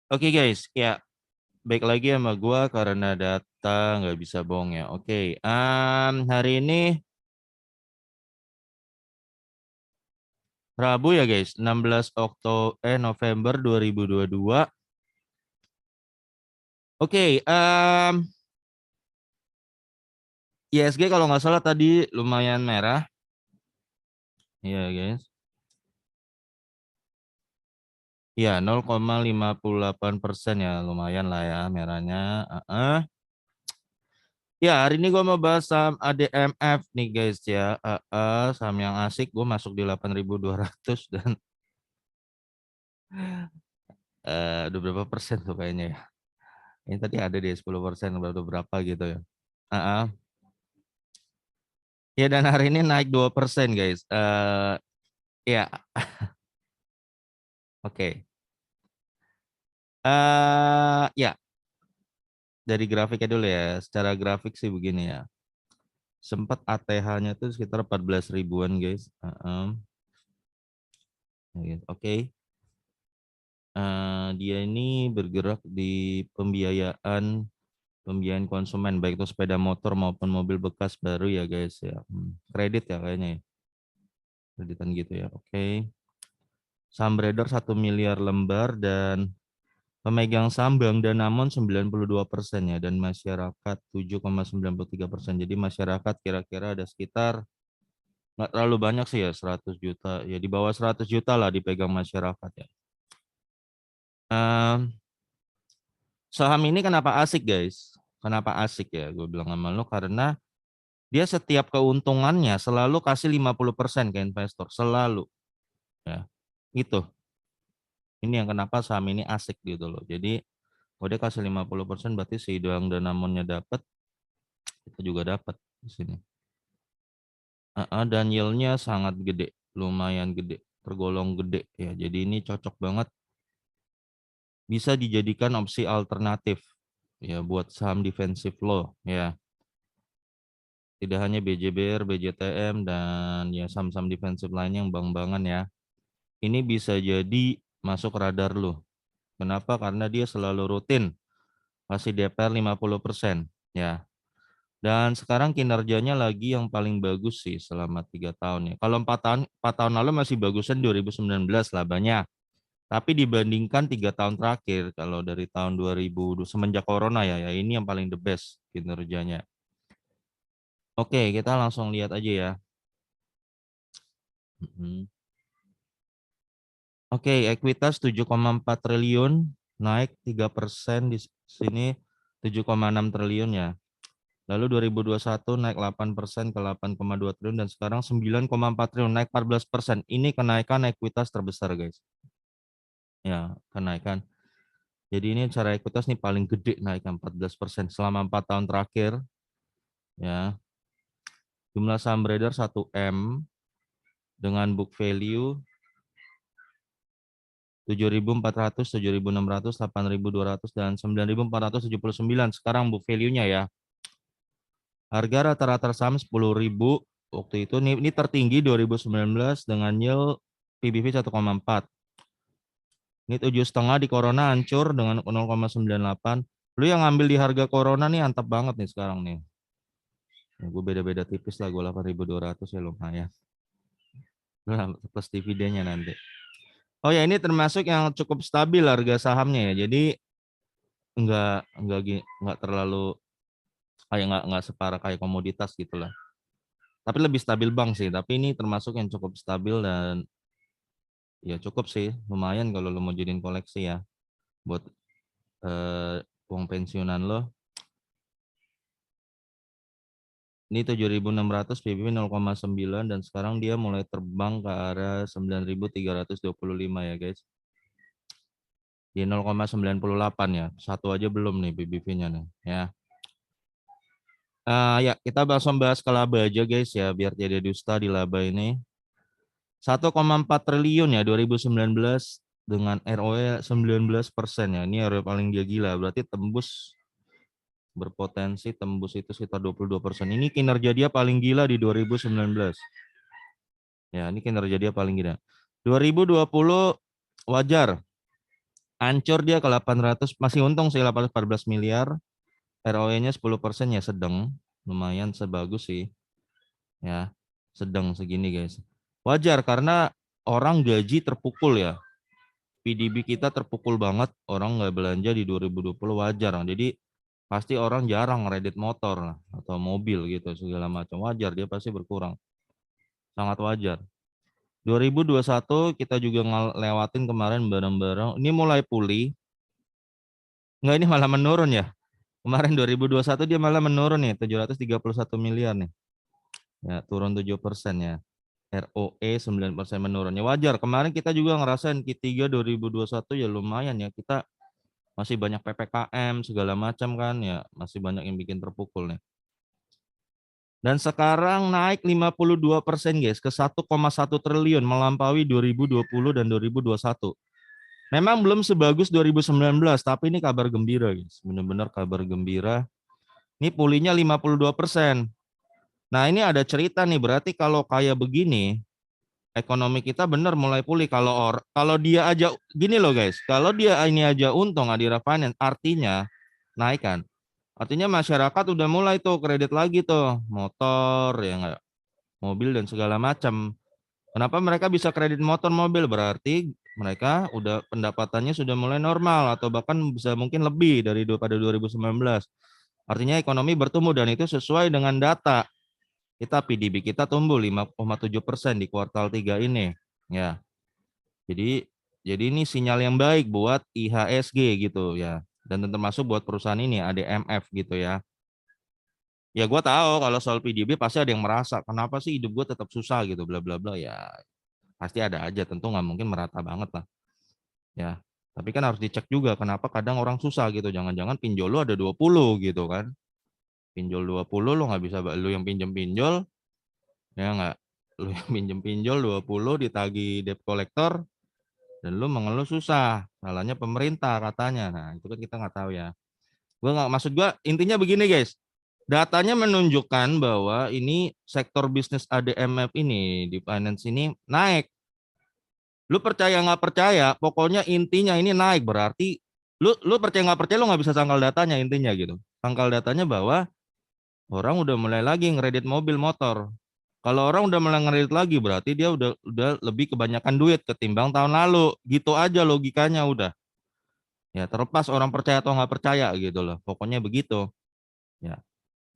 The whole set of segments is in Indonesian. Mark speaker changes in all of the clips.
Speaker 1: Oke guys, ya baik lagi sama gua karena data nggak bisa bohong ya. Oke, hari ini Rabu ya guys, 16 November 2022. Oke, ISG kalau nggak salah tadi lumayan merah. Iya guys. Ya, 0,58% ya, lumayan lah ya merahnya. Ya, hari ini gua mau bahas saham ADMF nih guys ya. Saham yang asik, gue masuk di 8.200 dan udah berapa persen tuh kayaknya ya. Ini tadi ada di 10% atau berapa gitu ya. Heeh. Ya dan hari ini naik 2% guys. Ya, oke. Ya, dari grafiknya dulu ya. Secara grafik sih begini ya. Sempat ATH-nya tuh sekitar 14 ribuan guys. Oke. Dia ini bergerak di pembiayaan konsumen baik itu sepeda motor maupun mobil bekas baru ya guys ya. Kredit ya kayaknya ya. Kreditan gitu ya. Oke. Saham beredar 1 miliar lembar dan pemegang saham Bank Danamon 92% ya dan masyarakat 7,93%. Jadi masyarakat kira-kira ada sekitar nggak terlalu banyak sih ya 100 juta ya di bawah 100 juta lah dipegang masyarakat ya. Ehm, Saham ini kenapa asik guys? Kenapa asik ya? Gue bilang sama lo karena dia setiap keuntungannya selalu kasih 50% ke investor selalu ya. Itu. Ini yang kenapa saham ini asik gitu loh. Jadi kalau dia kasih 50% berarti si Doang Danamonnya dapat, kita juga dapat di sini. Dan yield-nya sangat gede, lumayan gede, tergolong gede ya. Jadi ini cocok banget bisa dijadikan opsi alternatif ya buat saham defensif loh ya. Tidak hanya BJBR, BJTM dan ya saham-saham defensif lainnya yang bang-bangan ya. Ini bisa jadi masuk radar lo. Kenapa? Karena dia selalu rutin kasih DPR 50% ya. Dan sekarang kinerjanya lagi yang paling bagus sih selama 3 tahun ya. Kalau 4 tahun lalu masih bagusan 2019 labanya. Tapi dibandingkan 3 tahun terakhir, kalau dari tahun 2000 semenjak corona ya, ini yang paling the best kinerjanya. Oke, kita langsung lihat aja ya. Oke, ekuitas 7,4 triliun, naik 3% di sini 7,6 triliun ya. Lalu 2021 naik 8% ke 8,2 triliun dan sekarang 9,4 triliun naik 14%. Ini kenaikan ekuitas terbesar guys. Ya, kenaikan. Jadi ini cara ekuitas nih paling gede naik 14% selama 4 tahun terakhir. Ya. Jumlah saham beredar 1 M dengan book value 7.400, 7.600, 8.200 dan 9.479 sekarang book value-nya ya. Harga rata-rata saham 10.000 waktu itu ini tertinggi 2019 dengan yield PBV 1,4. Ini 7,5 di Corona hancur dengan 0,98. Lu yang ngambil di harga Corona nih antep banget nih sekarang nih. Ya, gue beda-beda tipis lah, gue 8.200 ya lumayan. Plus dividennya nanti. Oh ya ini termasuk yang cukup stabil harga sahamnya ya. Jadi enggak terlalu kayak enggak separah kayak komoditas gitulah. Tapi lebih stabil bank sih. Tapi ini termasuk yang cukup stabil dan ya cukup sih. Lumayan kalau lo mau jadiin koleksi ya buat uang pensiunan lo. Ini 7.600 PBB 0,9 dan sekarang dia mulai terbang ke arah 9.325 ya guys. Di 0,98 ya. Satu aja belum nih PBV-nya nih ya. Ya kita langsung bahas ke laba aja guys ya biar tidak dusta di laba ini. 1,4 triliun ya 2019 dengan ROE 19% ya. Ini ROE paling dia gila berarti berpotensi tembus itu sekitar 22%. Ini kinerja dia paling gila di 2019. Ya, ini kinerja dia paling gila. 2020 wajar. Hancur dia ke 800, masih untung sih 814 miliar. ROE-nya 10% ya sedang, lumayan sebagus sih. Ya, sedang segini guys. Wajar karena orang gaji terpukul ya. PDB kita terpukul banget, orang nggak belanja di 2020 wajar. Jadi pasti orang jarang kredit motor lah, atau mobil gitu segala macam. Wajar dia pasti berkurang. Sangat wajar. 2021 kita juga ngelewatin kemarin bareng-bareng. Ini mulai pulih. Nggak, ini malah menurun ya. Kemarin 2021 dia malah menurun nih, 731 miliar nih. Ya, turun 7% ya. ROE 9% menurun. Ya wajar. Kemarin kita juga ngerasain Q3 2021 ya lumayan ya. Kita masih banyak PPKM segala macam kan ya. Masih banyak yang bikin terpukul nih. Dan sekarang naik 52% guys ke 1,1 triliun melampaui 2020 dan 2021. Memang belum sebagus 2019, tapi ini kabar gembira guys. Benar-benar kabar gembira. Ini pulihnya 52%. Nah, ini ada cerita nih, berarti kalau kayak begini, ekonomi kita benar mulai pulih. Kalau dia aja gini loh guys, kalau dia ini aja untung Adira Finance, artinya naik kan. Artinya masyarakat udah mulai tuh kredit lagi tuh, motor ya enggak, mobil dan segala macam. Kenapa mereka bisa kredit motor mobil? Berarti mereka udah pendapatannya sudah mulai normal atau bahkan bisa mungkin lebih dari pada 2019. Artinya ekonomi bertumbuh dan itu sesuai dengan data. Kita PDB kita tumbuh 5,7% di kuartal 3 ini. Ya. Jadi ini sinyal yang baik buat IHSG gitu ya. Dan termasuk buat perusahaan ini ADMF gitu ya. Ya gue tahu kalau soal PDB pasti ada yang merasa kenapa sih hidup gue tetap susah gitu bla bla bla ya. Pasti ada aja, tentu nggak mungkin merata banget lah. Ya. Tapi kan harus dicek juga kenapa kadang orang susah gitu. Jangan-jangan pinjol lu ada 20 gitu kan. Pinjol 20 lu nggak bisa, lu yang pinjol ya nggak, lu yang pinjem pinjol 20 ditagi debt collector dan lu mengeluh susah, salahnya pemerintah katanya. Nah itu kan kita nggak tahu ya. Gua nggak, maksud gua intinya begini guys, datanya menunjukkan bahwa ini sektor bisnis ADMF ini di finance ini naik. Lu percaya nggak percaya, pokoknya intinya ini naik, berarti lu percaya nggak percaya lu nggak bisa sangkal datanya, intinya gitu. Sangkal datanya bahwa orang udah mulai lagi ngeredit mobil motor. Kalau orang udah mulai ngeredit lagi berarti dia udah lebih kebanyakan duit ketimbang tahun lalu. Gitu aja logikanya udah. Ya terlepas orang percaya atau nggak percaya gitu loh. Pokoknya begitu. Ya.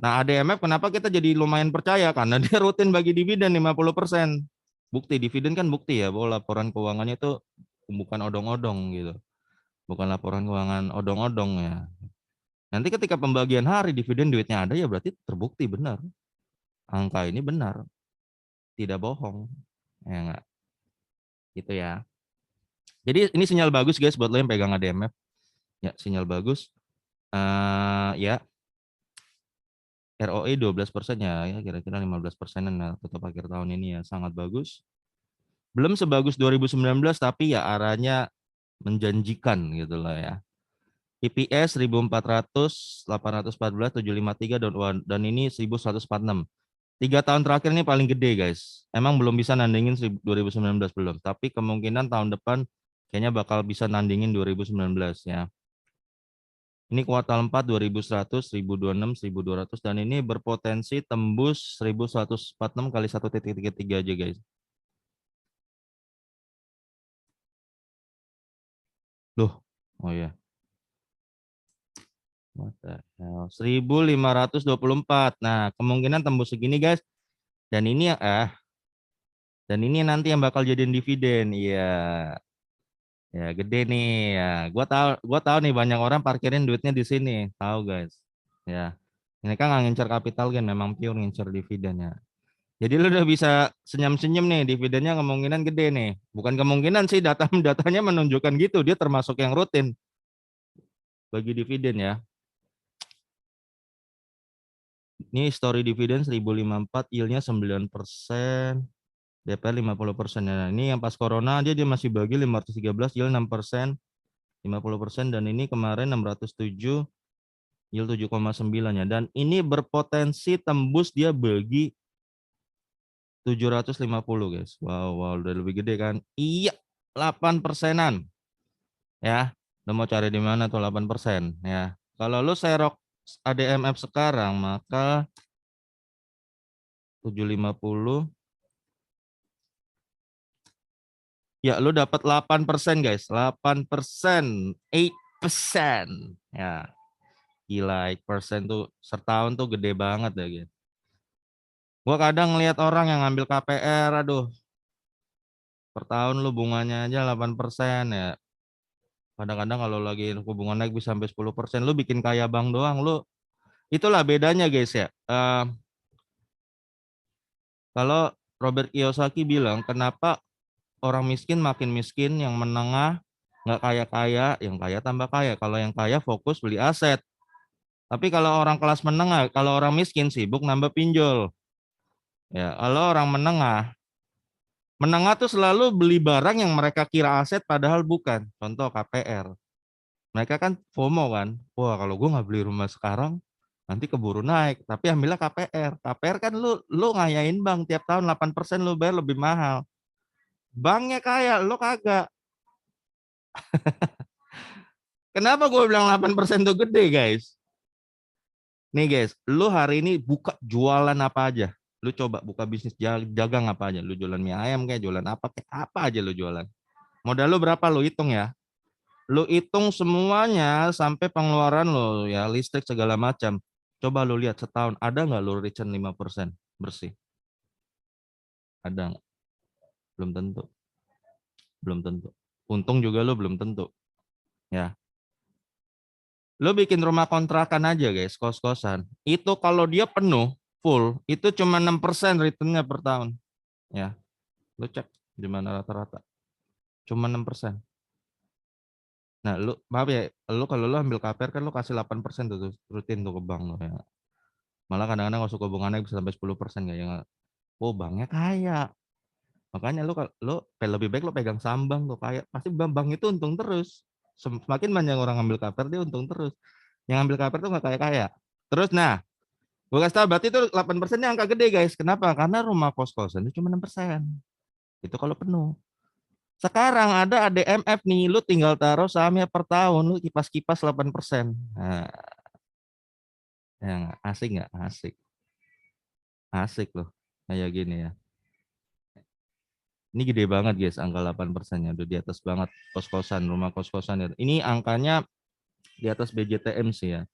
Speaker 1: Nah ADMF kenapa kita jadi lumayan percaya? Karena dia rutin bagi dividen 50%. Bukti dividen kan bukti ya bahwa laporan keuangannya itu bukan odong-odong gitu. Bukan laporan keuangan odong-odong ya. Nanti ketika pembagian hari dividen duitnya ada ya berarti terbukti benar. Angka ini benar. Tidak bohong. Ya enggak? Gitu ya. Jadi ini sinyal bagus guys buat lo yang pegang ADMF. Ya, sinyal bagus. Ya, ROE 12% ya, kira-kira 15%-an lah tetap akhir tahun ini ya, sangat bagus. Belum sebagus 2019 tapi ya arahnya menjanjikan gitu lah ya. EPS 1400, 814, 753 dan ini 1146. 3 tahun terakhir ini paling gede guys. Emang belum bisa nandingin 2019 belum, tapi kemungkinan tahun depan kayaknya bakal bisa nandingin 2019 ya. Ini kuartal 4 2100, 1026, 1200 dan ini berpotensi tembus 1146 kali 1,33 aja guys. Loh, oh ya. What the hell? 1524. Nah, kemungkinan tembus segini guys. Dan ini dan ini nanti yang bakal jadiin dividen. Iya. Ya, gede nih ya. Gua tahu nih banyak orang parkirin duitnya di sini. Tahu guys. Ya. Ini kan nggak ngincer kapital kan, memang pure ngincer dividen ya. Jadi lu udah bisa senyum-senyum nih, dividennya kemungkinan gede nih. Bukan kemungkinan sih, datanya menunjukkan gitu. Dia termasuk yang rutin bagi dividen ya. Ini story dividen 1054, yield-nya 9%, DPR 50%. Nah, ini yang pas corona dia masih bagi 513, yield 6%, 50%, dan ini kemarin 607, yield 7,9 ya. Dan ini berpotensi tembus dia bagi 750 guys. Wow, udah lebih gede kan? Iya, 8%-an. Ya. Lo mau cari di mana tuh 8% ya. Kalau lo serok ADMF sekarang maka 750 ya lo dapat 8% guys, 8%, 8% ya. Gila, 8% tuh setahun tuh gede banget ya guys. Gua kadang ngeliat orang yang ngambil KPR, aduh, per tahun lu bunganya aja 8% ya. Kadang-kadang kalau lagi hubungan naik bisa sampai 10%, lu bikin kaya bank doang, lu itulah bedanya guys ya. Kalau Robert Kiyosaki bilang, kenapa orang miskin makin miskin, yang menengah nggak kaya-kaya, yang kaya tambah kaya. Kalau yang kaya fokus beli aset. Tapi kalau orang kelas menengah, kalau orang miskin sibuk nambah pinjol. Ya, kalau orang menengah tuh selalu beli barang yang mereka kira aset padahal bukan. Contoh KPR. Mereka kan FOMO kan. Wah, kalau gue nggak beli rumah sekarang, nanti keburu naik. Tapi ambilnya KPR. KPR kan lu ngayain bank tiap tahun 8% lu bayar lebih mahal. Banknya kaya, lu kagak. Kenapa gue bilang 8% tuh gede guys? Nih guys, lu hari ini buka jualan apa aja. Lu coba buka bisnis dagang apa aja. Lu jualan mie ayam kayak jualan kayak apa aja lu jualan. Modal lu berapa lu hitung ya. Lu hitung semuanya sampai pengeluaran lu ya, listrik segala macam. Coba lu lihat setahun ada nggak lu return 5% bersih? Ada nggak? Belum tentu. Belum tentu. Untung juga lu belum tentu. Ya. Lu bikin rumah kontrakan aja guys, kos-kosan. Itu kalau dia penuh, full, itu cuma 6% returnnya per tahun. Ya. Lu cek di mana rata-rata. Cuma 6%. Nah, lu maaf ya, lu kalau lu ambil KPR kan lu kasih 8% tuh rutin tuh ke bank lu ya. Malah kadang-kadang masuk hubungannya bisa sampai 10% kayak yang oh banknya kaya. Makanya lu lebih baik lu pegang saham bank tuh kaya. Pasti bank itu untung terus. Semakin banyak orang ambil KPR dia untung terus. Yang ambil KPR tuh nggak kaya-kaya. Terus nah, gue kasih tau berarti itu 8% ini angka gede guys. Kenapa? Karena rumah kos-kosan itu cuma 6%. Itu kalau penuh. Sekarang ada ADMF nih, lu tinggal taruh sahamnya per tahun, lu kipas-kipas 8%. Nah, ya asik nggak? Asik. Asik loh. Kayak gini ya. Ini gede banget guys, angka 8%-nya. Udah di atas banget kos-kosan, rumah kos-kosan. Ini angkanya di atas BJTM sih ya.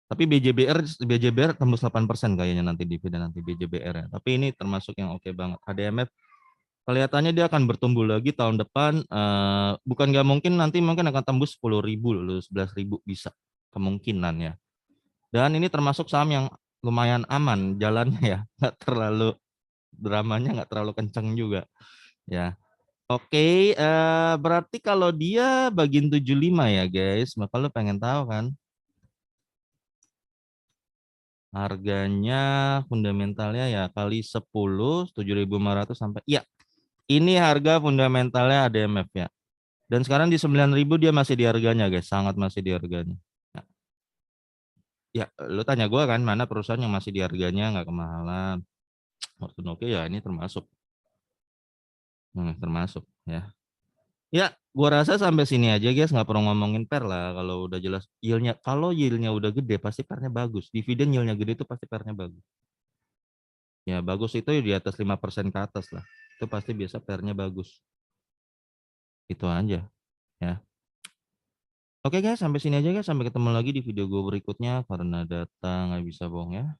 Speaker 1: Tapi BJBR tembus 8% kayaknya nanti dividen nanti BJBR ya. Tapi ini termasuk yang oke banget. ADMF kelihatannya dia akan bertumbuh lagi tahun depan. Bukan nggak mungkin nanti mungkin akan tembus 10.000 loh, 11.000 bisa kemungkinan ya. Dan ini termasuk saham yang lumayan aman jalannya ya, nggak terlalu dramanya nggak terlalu kenceng juga ya. Oke, berarti kalau dia bagian 75 ya guys, maka lo pengen tahu kan harganya fundamentalnya ya kali 10, 7.500 sampai ya. Ini harga fundamentalnya ADMF ya. Dan sekarang di 9.000 dia masih di harganya guys, sangat masih di harganya. Nah, ya lo tanya gue kan mana perusahaan yang masih di harganya nggak kemahalan. Oke ya ini termasuk. Termasuk ya. Ya, gua rasa sampai sini aja guys, nggak perlu ngomongin per lah. Kalau udah jelas yieldnya, kalau yieldnya udah gede pasti pernya bagus. Dividen yieldnya gede itu pasti pernya bagus. Ya bagus itu di atas 5% ke atas lah. Itu pasti biasa pernya bagus. Itu aja ya. Oke guys, sampai sini aja guys. Sampai ketemu lagi di video gue berikutnya karena data nggak bisa bohong ya.